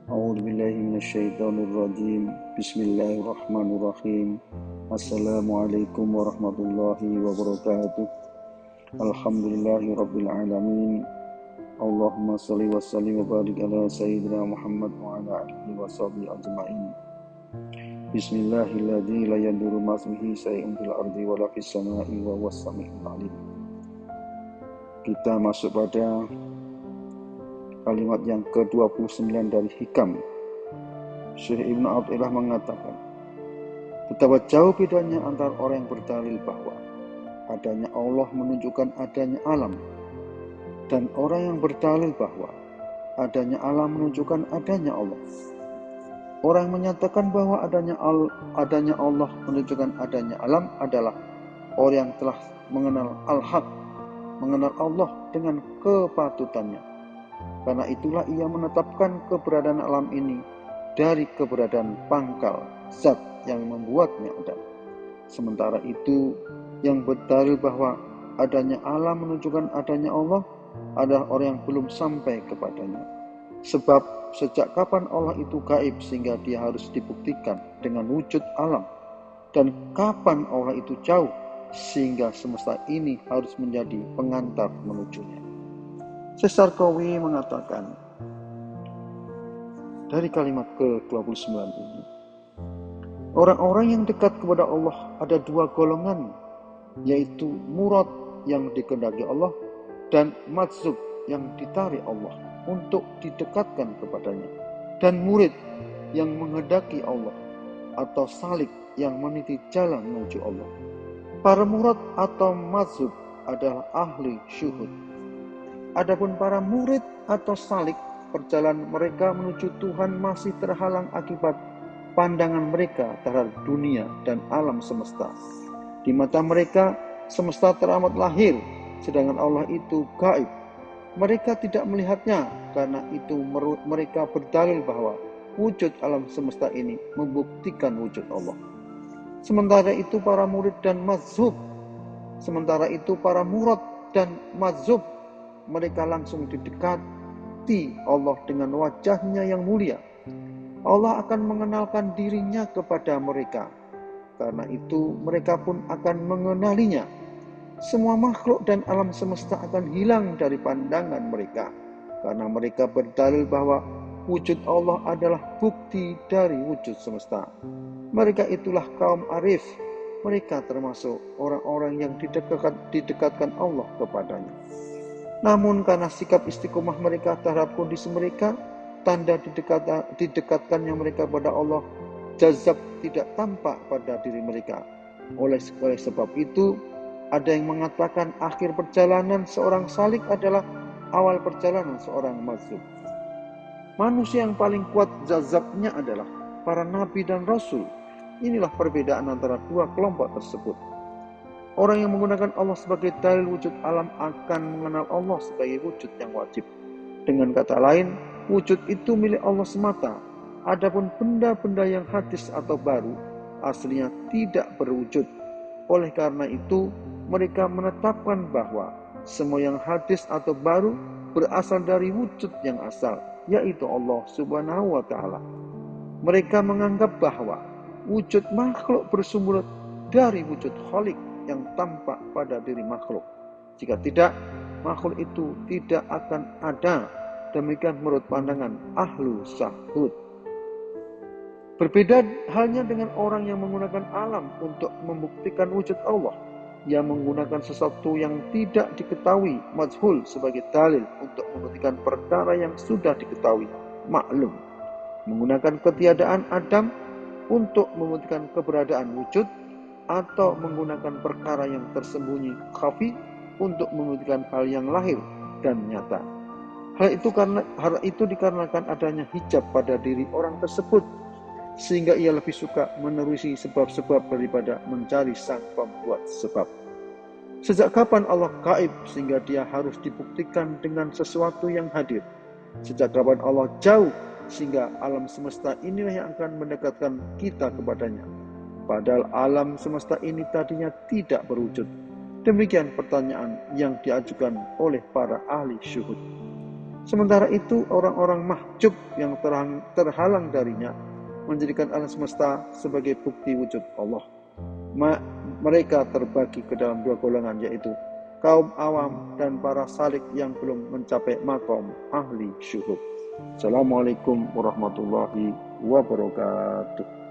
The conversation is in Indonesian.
A'udzu billahi minasyaitonir rajim. Bismillahirrahmanirrahim. Assalamualaikum warahmatullahi wabarakatuh. Alhamdulillahi rabbil alamin. Allahumma shalli wa sallim wa barik ala sayyidina Muhammad wa ala alihi wa sahbihi ajma'in. Bismillahilladzi la yadurru ma'asmihi syai'un fil ardi wa la fis sama'i wa huwas sami'ul alim. Kita masuk pada kalimat yang ke-29 dari Hikam. Syekh Ibnu Athaillah mengatakan, betapa jauh bedanya antara orang yang berdalil bahwa adanya Allah menunjukkan adanya alam, dan orang yang berdalil bahwa adanya alam menunjukkan adanya Allah. Orang yang menyatakan bahwa adanya Allah menunjukkan adanya alam adalah orang yang telah mengenal al-haq, mengenal Allah dengan kepatutannya. Karena itulah ia menetapkan keberadaan alam ini dari keberadaan pangkal zat yang membuatnya ada. Sementara itu, yang berdalil bahwa adanya alam menunjukkan adanya Allah adalah orang yang belum sampai kepadanya. Sebab sejak kapan Allah itu gaib sehingga dia harus dibuktikan dengan wujud alam, dan kapan Allah itu jauh sehingga semesta ini harus menjadi pengantar menujunya. Syekh Sarkawi mengatakan dari kalimat ke-29 ini, orang-orang yang dekat kepada Allah ada dua golongan, yaitu murad yang dikehendaki Allah dan madzub yang ditarik Allah untuk didekatkan kepadanya, dan murid yang menghendaki Allah atau salik yang meniti jalan menuju Allah. Para murad atau madzub adalah ahli syuhud. Adapun para murid atau salik, perjalanan mereka menuju Tuhan masih terhalang akibat pandangan mereka terhadap dunia dan alam semesta. Di mata mereka, semesta teramat lahir, sedangkan Allah itu gaib. Mereka tidak melihatnya, karena itu mereka berdalil bahwa wujud alam semesta ini membuktikan wujud Allah. Sementara itu para murad dan madzub, mereka langsung didekati Allah dengan wajahnya yang mulia. Allah akan mengenalkan dirinya kepada mereka. Karena itu mereka pun akan mengenalinya. Semua makhluk dan alam semesta akan hilang dari pandangan mereka, karena mereka berdalil bahwa wujud Allah adalah bukti dari wujud semesta. Mereka itulah kaum arif. Mereka termasuk orang-orang yang didekatkan Allah kepadanya. Namun karena sikap istiqomah mereka terhadap kondisi mereka, tanda didekatkannya mereka pada Allah jazab tidak tampak pada diri mereka. Oleh sebab itu, ada yang mengatakan akhir perjalanan seorang salik adalah awal perjalanan seorang madzub. Manusia yang paling kuat jazabnya adalah para nabi dan rasul. Inilah perbedaan antara dua kelompok tersebut. Orang yang menggunakan Allah sebagai dalil wujud alam akan mengenal Allah sebagai wujud yang wajib. Dengan kata lain, wujud itu milik Allah semata. Adapun benda-benda yang hadis atau baru, aslinya tidak berwujud. Oleh karena itu, mereka menetapkan bahwa semua yang hadis atau baru berasal dari wujud yang asal, yaitu Allah Subhanahu wa Ta'ala. Mereka menganggap bahwa wujud makhluk bersumber dari wujud Khalik yang tampak pada diri makhluk. Jika tidak, makhluk itu tidak akan ada. Demikian menurut pandangan ahlu syahud. Berbeda halnya dengan orang yang menggunakan alam untuk membuktikan wujud Allah, yang menggunakan sesuatu yang tidak diketahui majhul sebagai dalil untuk membuktikan perkara yang sudah diketahui maklum, menggunakan ketiadaan Adam untuk membuktikan keberadaan wujud, atau menggunakan perkara yang tersembunyi khafi untuk membuktikan hal yang lahir dan nyata. Hal itu dikarenakan adanya hijab pada diri orang tersebut, sehingga ia lebih suka menerusi sebab-sebab daripada mencari sang pembuat sebab. Sejak kapan Allah gaib sehingga dia harus dibuktikan dengan sesuatu yang hadir? Sejak kapan Allah jauh sehingga alam semesta inilah yang akan mendekatkan kita kepadanya? Padahal alam semesta ini tadinya tidak berwujud. Demikian pertanyaan yang diajukan oleh para ahli syuhud. Sementara itu orang-orang mahjub yang terhalang darinya menjadikan alam semesta sebagai bukti wujud Allah. Mereka terbagi ke dalam dua golongan, yaitu kaum awam dan para salik yang belum mencapai maqam ahli syuhud. Assalamualaikum warahmatullahi wabarakatuh.